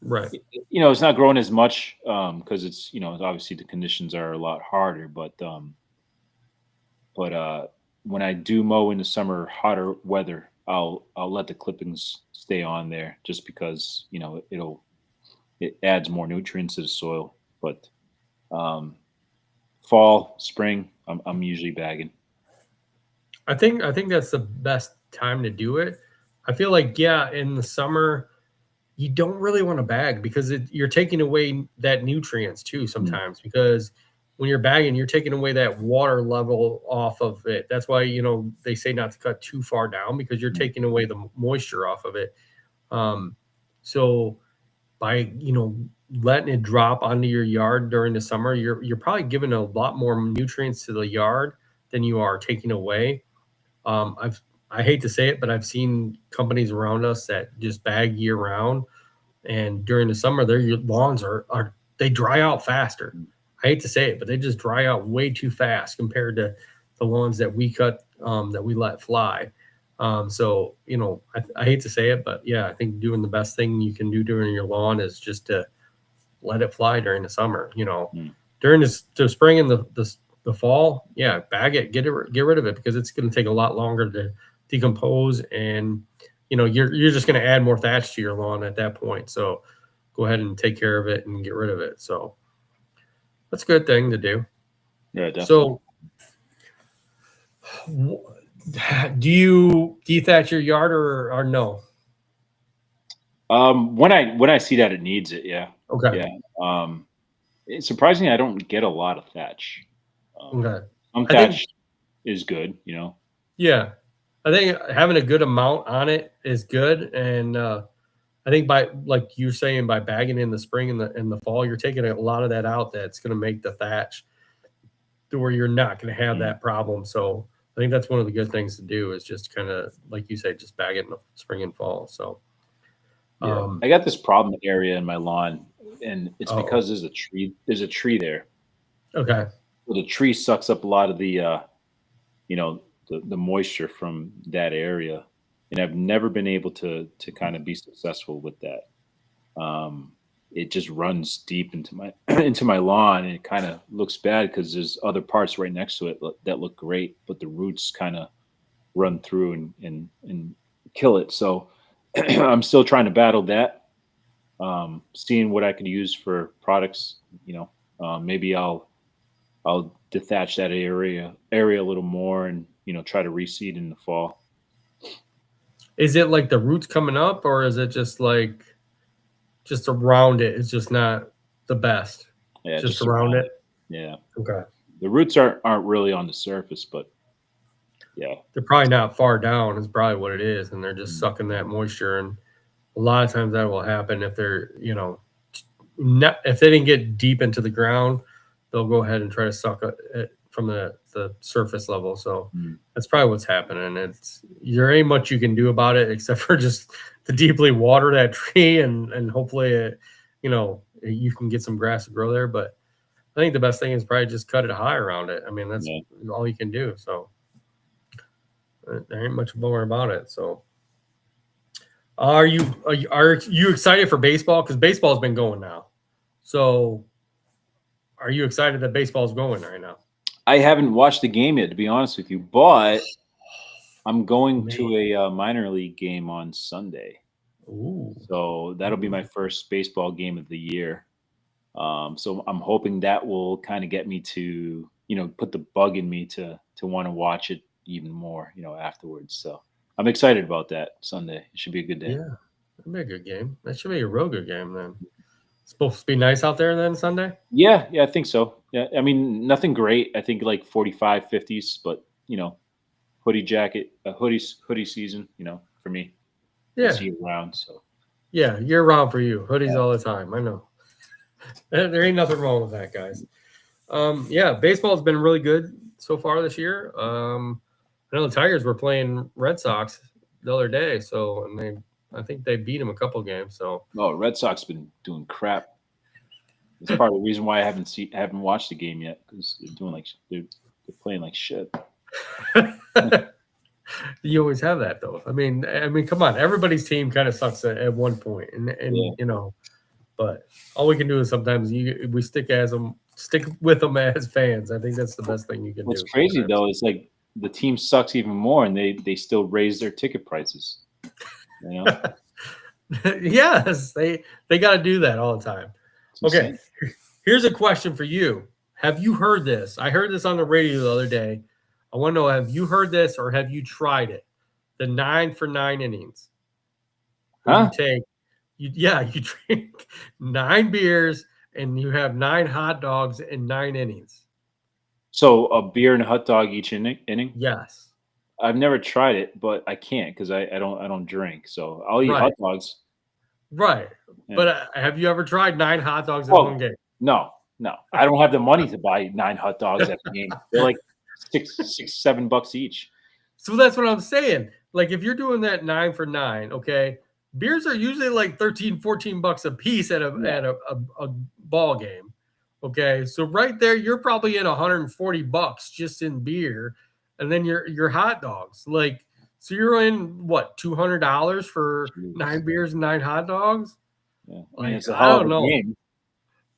Speaker 1: Right.
Speaker 2: It's not growing as much because it's obviously the conditions are a lot harder. But when I do mow in the summer, hotter weather, I'll let the clippings stay on there, just because it adds more nutrients to the soil. But fall, spring, I'm usually bagging.
Speaker 1: I think that's the best time to do it. I feel like in the summer you don't really want to bag, because you're taking away that nutrients too sometimes, because when you're bagging, you're taking away that water level off of it. That's why, they say not to cut too far down, because you're taking away the moisture off of it. So by, letting it drop onto your yard during the summer, you're probably giving a lot more nutrients to the yard than you are taking away. I hate to say it, but I've seen companies around us that just bag year round, and during the summer, their lawns are they dry out faster. I hate to say it, but they just dry out way too fast compared to the lawns that we cut, that we let fly. So I hate to say it, but yeah, I think doing the best thing you can do during your lawn is just to let it fly during the summer. During the spring and the fall, yeah, bag it, get rid of it, because it's going to take a lot longer to decompose, and you're just going to add more thatch to your lawn at that point. So go ahead and take care of it and get rid of it. So that's a good thing to do.
Speaker 2: Yeah, definitely.
Speaker 1: So do you thatch your yard or no?
Speaker 2: When I see that it needs it, yeah.
Speaker 1: Okay.
Speaker 2: Yeah. It's surprising I don't get a lot of thatch.
Speaker 1: Okay.
Speaker 2: Some thatch is good,
Speaker 1: Yeah. I think having a good amount on it is good. And I think by, like you're saying, by bagging in the spring and the fall, you're taking a lot of that out that's going to make the thatch to where you're not going to have that problem. So I think that's one of the good things to do, is just kind of, like you say, just bag it in the spring and fall. So
Speaker 2: I got this problem area in my lawn, and it's because there's a tree there.
Speaker 1: Okay.
Speaker 2: Well, the tree sucks up a lot of the the moisture from that area, and I've never been able to kind of be successful with that. It just runs deep into my into my lawn, and it kind of looks bad because there's other parts right next to it that look great, but the roots kind of run through and kill it. So I'm still trying to battle that. Seeing what I could use for products. Maybe I'll dethatch that area a little more, and try to reseed in the fall.
Speaker 1: Is it like the roots coming up, or is it just like just around it? It's just not the best.
Speaker 2: Yeah,
Speaker 1: just around it.
Speaker 2: Yeah.
Speaker 1: Okay.
Speaker 2: The roots aren't really on the surface, but yeah,
Speaker 1: they're probably not far down. Is probably what it is, and they're just sucking that moisture. And a lot of times that will happen if they're not, if they didn't get deep into the ground, they'll go ahead and try to suck it from the surface level. So that's probably what's happening. There ain't much you can do about it except for just to deeply water that tree, and hopefully you can get some grass to grow there. But I think the best thing is probably just cut it high around it. I mean, that's all you can do. So there ain't much more about it. So are you excited for baseball? Because baseball's been going now. So are you excited that baseball's going right now?
Speaker 2: I haven't watched the game yet, to be honest with you, but I'm going to a minor league game on Sunday.
Speaker 1: Ooh.
Speaker 2: So that'll be my first baseball game of the year. So I'm hoping that will kind of get me to, put the bug in me to want to watch it even more, afterwards. So I'm excited about that Sunday. It should be a good day.
Speaker 1: Yeah, that'd be a good game. That should be a real good game then. It's supposed to be nice out there then Sunday?
Speaker 2: Yeah, I think so. Yeah, I mean, nothing great. I think like 45, 50s, but, hoodie jacket, hoodie season, for me.
Speaker 1: Yeah.
Speaker 2: It's year round, so.
Speaker 1: Yeah, year round for you. Hoodies all the time. I know. There ain't nothing wrong with that, guys. Baseball's been really good so far this year. I know the Tigers were playing Red Sox the other day, and I think they beat them a couple games. So
Speaker 2: Red Sox been doing crap. That's part of the reason why I haven't watched the game yet, because they're playing like shit.
Speaker 1: You always have that though. I mean, come on, everybody's team kind of sucks at one point, and but all we can do is sometimes we stick with them as fans. I think that's the best thing you can do.
Speaker 2: What's crazy though is like the team sucks even more, and they still raise their ticket prices.
Speaker 1: Yes, they got to do that all the time. Okay, here's a question for you. Have you heard this? I heard this on the radio the other day. I want to know, have you heard this or have you tried it? The 9 for 9 innings.
Speaker 2: Huh?
Speaker 1: You drink 9 beers and you have 9 hot dogs in 9 innings.
Speaker 2: So a beer and a hot dog each inning?
Speaker 1: Yes.
Speaker 2: I've never tried it, but I can't because I don't drink. So I'll eat hot dogs.
Speaker 1: Right.
Speaker 2: Yeah.
Speaker 1: But have you ever tried 9 hot dogs in
Speaker 2: Well,
Speaker 1: one game?
Speaker 2: no. I don't have the money to buy 9 hot dogs at the game. They're like $7 each.
Speaker 1: So that's what I'm saying. Like if you're doing that 9 for 9, okay, beers are usually like 13, 14 bucks a piece at a ball game. Okay. So right there, you're probably at 140 bucks just in beer. And then your hot dogs. Like, so you're in what, $200 for
Speaker 2: Jeez.
Speaker 1: 9 beers and 9 hot dogs?
Speaker 2: Yeah. I
Speaker 1: Like,
Speaker 2: mean, it's a
Speaker 1: I
Speaker 2: hell of
Speaker 1: don't
Speaker 2: a
Speaker 1: know.
Speaker 2: game.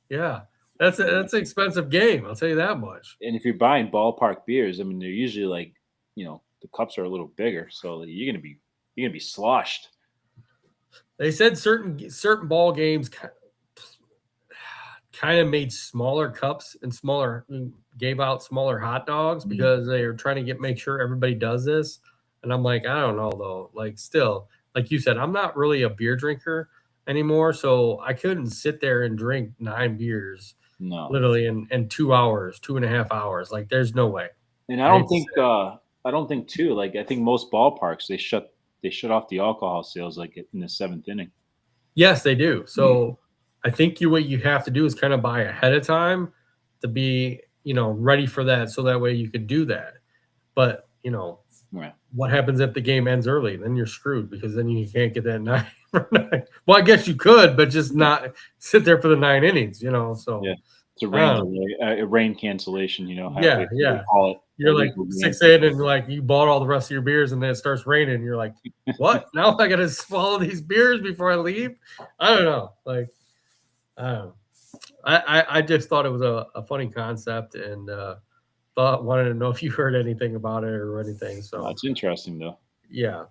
Speaker 1: Yeah. That's an expensive game. I'll tell you that much.
Speaker 2: And if you're buying ballpark beers, I mean, they're usually like, the cups are a little bigger, so you're gonna be sloshed.
Speaker 1: They said certain ball games kind of made smaller cups and gave out smaller hot dogs because they were trying to make sure everybody does this. And I'm like, I don't know though. Like still, like you said, I'm not really a beer drinker anymore, so I couldn't sit there and drink 9 beers literally in 2 hours, 2.5 hours. Like there's no way.
Speaker 2: And I don't think too. Like I think most ballparks they shut off the alcohol sales like in the 7th inning.
Speaker 1: Yes, they do. So I think what you have to do is kind of buy ahead of time to be, ready for that. So that way you could do that. But,
Speaker 2: Right.
Speaker 1: what happens if the game ends early? Then you're screwed because then you can't get that 9 for 9. Well, I guess you could, but just not sit there for the 9 innings, so.
Speaker 2: Yeah. It's a rain delay, a rain cancellation,
Speaker 1: Yeah.
Speaker 2: Call it.
Speaker 1: You're like 6 in and like you bought all the rest of your beers and then it starts raining. And you're like, what? Now I got to swallow these beers before I leave? I don't know. Like, I don't know. I just thought it was a funny concept and wanted to know if you heard anything about it or anything. So
Speaker 2: that's interesting though.
Speaker 1: Yeah.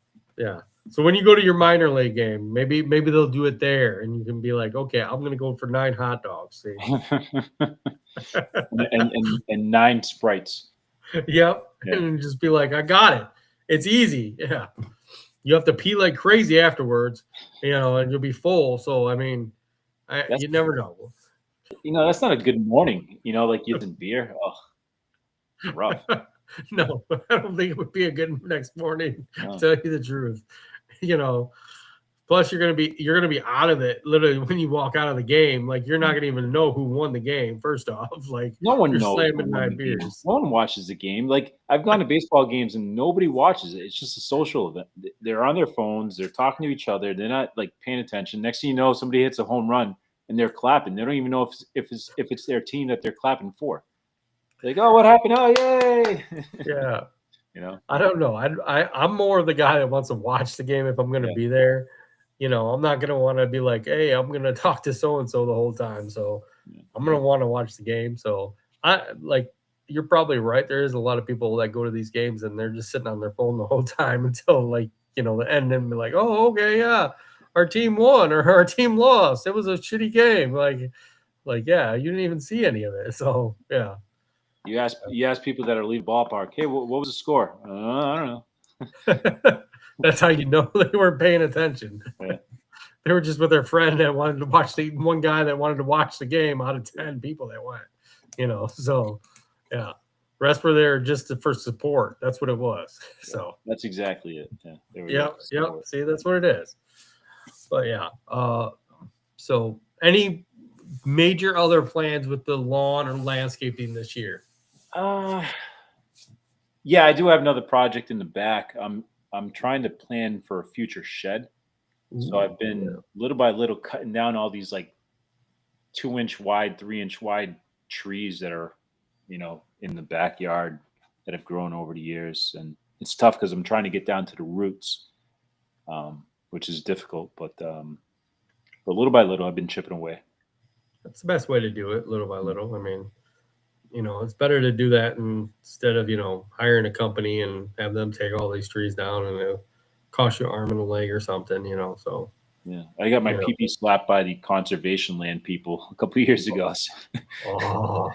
Speaker 1: So when you go to your minor league game, maybe they'll do it there, and you can be like, okay, I'm gonna go for 9 hot dogs. See?
Speaker 2: and 9 Sprites.
Speaker 1: Yep.
Speaker 2: Yeah.
Speaker 1: And just be like, I got it. It's easy. Yeah. You have to pee like crazy afterwards, and you'll be full. So I mean, you never know.
Speaker 2: That's not a good morning. Like using beer. Oh, it's rough.
Speaker 1: No, I don't think it would be a good next morning. To tell you the truth, Plus, you're gonna be out of it literally when you walk out of the game. Like you're not gonna even know who won the game. First off, like
Speaker 2: no one
Speaker 1: you're
Speaker 2: knows.
Speaker 1: slamming 9 beers.
Speaker 2: No one watches the game. Like I've gone to baseball games and nobody watches it. It's just a social event. They're on their phones. They're talking to each other. They're not like paying attention. Next thing you know, somebody hits a home run and they're clapping. They don't even know if it's their team that they're clapping for. Like, oh, what happened? Oh, yay!
Speaker 1: Yeah.
Speaker 2: I
Speaker 1: don't know. I'm more the guy that wants to watch the game if I'm going to be there. I'm not going to want to be like, hey, I'm going to talk to so-and-so the whole time. So I'm going to want to watch the game. So you're probably right. There is a lot of people that go to these games and they're just sitting on their phone the whole time until the end and be like, oh, okay, yeah, our team won or our team lost. It was a shitty game. Yeah, you didn't even see any of it. So, yeah.
Speaker 2: You ask people that are leaving ballpark, hey, what was the score? I don't know.
Speaker 1: That's how you know they weren't paying attention.
Speaker 2: Yeah.
Speaker 1: They were just with their friend that wanted to watch one guy that wanted to watch the game out of 10 people that went. So yeah. Rest were there just for support. That's what it was. So
Speaker 2: that's exactly it.
Speaker 1: Yeah. Yep. See, that's what it is. But yeah. So any major other plans with the lawn or landscaping this year?
Speaker 2: Yeah, I do have another project in the back. I'm trying to plan for a future shed. So I've been little by little cutting down all these like 2-inch wide, 3-inch wide trees that are, in the backyard that have grown over the years. And it's tough because I'm trying to get down to the roots, which is difficult. But little by little, I've been chipping away.
Speaker 1: That's the best way to do it, little by little. I mean, it's better to do that instead of, hiring a company and have them take all these trees down and it'll cost you an arm and a leg or something, so.
Speaker 2: Yeah. I got my PP slapped by the conservation land people a couple of years ago.
Speaker 1: Oh,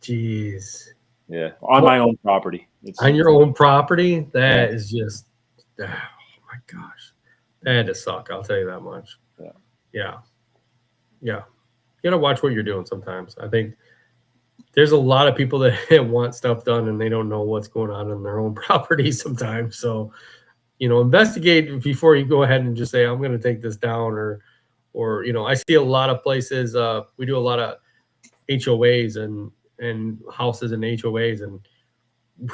Speaker 1: jeez.
Speaker 2: Yeah. On my own property.
Speaker 1: On your own property? That is just, oh my gosh. That had to suck. I'll tell you that much. Yeah. You got to watch what you're doing sometimes. I think there's a lot of people that want stuff done and they don't know what's going on their own property sometimes. So investigate before you go ahead and just say, I'm going to take this down, or I see a lot of places. We do a lot of HOAs and houses and HOAs, and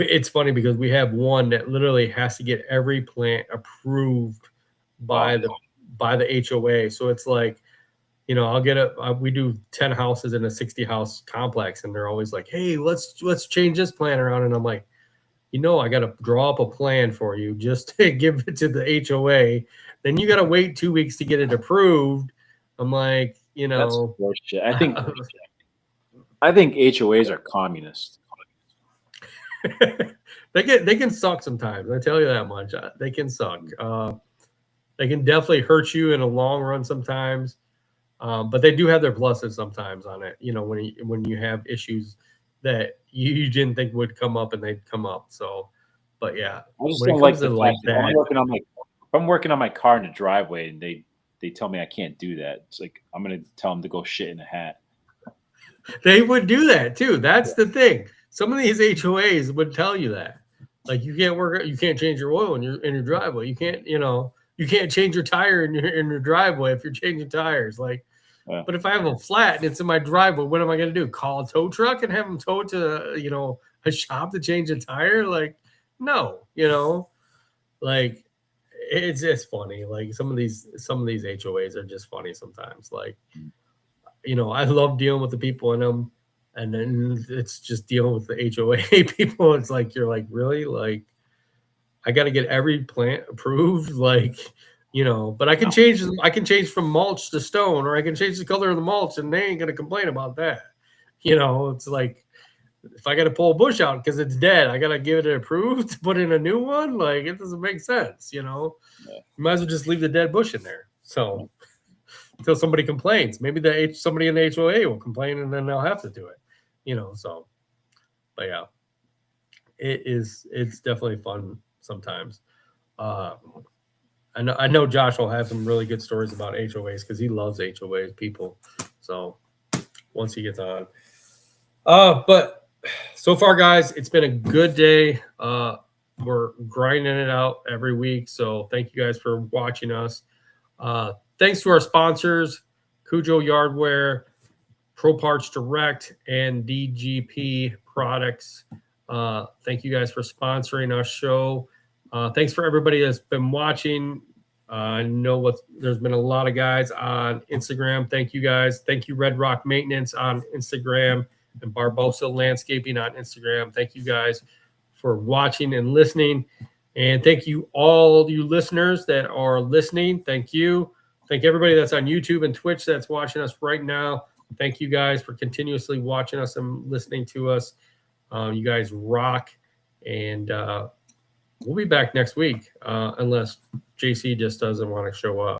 Speaker 1: it's funny because we have one that literally has to get every plant approved by the HOA. So it's like, I'll get we do 10 houses in a 60 house complex, and they're always like, hey, let's change this plant around. And I'm like, I got to draw up a plan for you just to give it to the HOA. Then you got to wait 2 weeks to get it approved. I'm like,
Speaker 2: That's bullshit. I think HOAs are communist.
Speaker 1: They can suck sometimes. I tell you that much. They can suck. They can definitely hurt you in a long run sometimes. But they do have their pluses sometimes on it. When you have issues that you didn't think would come up, and they'd come up. So, but yeah,
Speaker 2: I just don't like the fact that if I'm working on my car in the driveway and they tell me I can't do that, it's like I'm gonna tell them to go shit in a hat.
Speaker 1: They would do that too. That's the thing. Some of these HOAs would tell you that, like, you can't change your oil in your driveway. You can't, you can't change your tire in your driveway if you're changing tires. Like, but if I have a flat and it's in my driveway, what am I going to do? Call a tow truck and have them tow it to, a shop to change a tire? Like, no, like, it's just funny. Like, some of these HOAs are just funny sometimes. Like, I love dealing with the people in them, and then it's just dealing with the HOA people. It's like, you're like, really? Like, I got to get every plant approved, like, but I can change from mulch to stone, or I can change the color of the mulch, and they ain't going to complain about that. It's like, if I got to pull a bush out because it's dead, I got to give it approved to put in a new one. Like, it doesn't make sense. You might as well just leave the dead bush in there. So until somebody complains, maybe somebody in the HOA will complain, and then they'll have to do it. So, but yeah, it's definitely fun sometimes. I know Josh will have some really good stories about HOAs because he loves HOAs people. So once he gets on, but so far, guys, it's been a good day. We're grinding it out every week. So thank you guys for watching us. Thanks to our sponsors, Cujo Yardware, Pro Parts Direct, and DGP Products. Thank you guys for sponsoring our show. Thanks for everybody that's been watching. I know there's been a lot of guys on Instagram. Thank you guys. Thank you, Red Rock Maintenance on Instagram and Barbosa Landscaping on Instagram. Thank you guys for watching and listening. And thank you, all you listeners that are listening. Thank you. Thank everybody that's on YouTube and Twitch that's watching us right now. Thank you guys for continuously watching us and listening to us. You guys rock. And we'll be back next week unless JC just doesn't want to show up.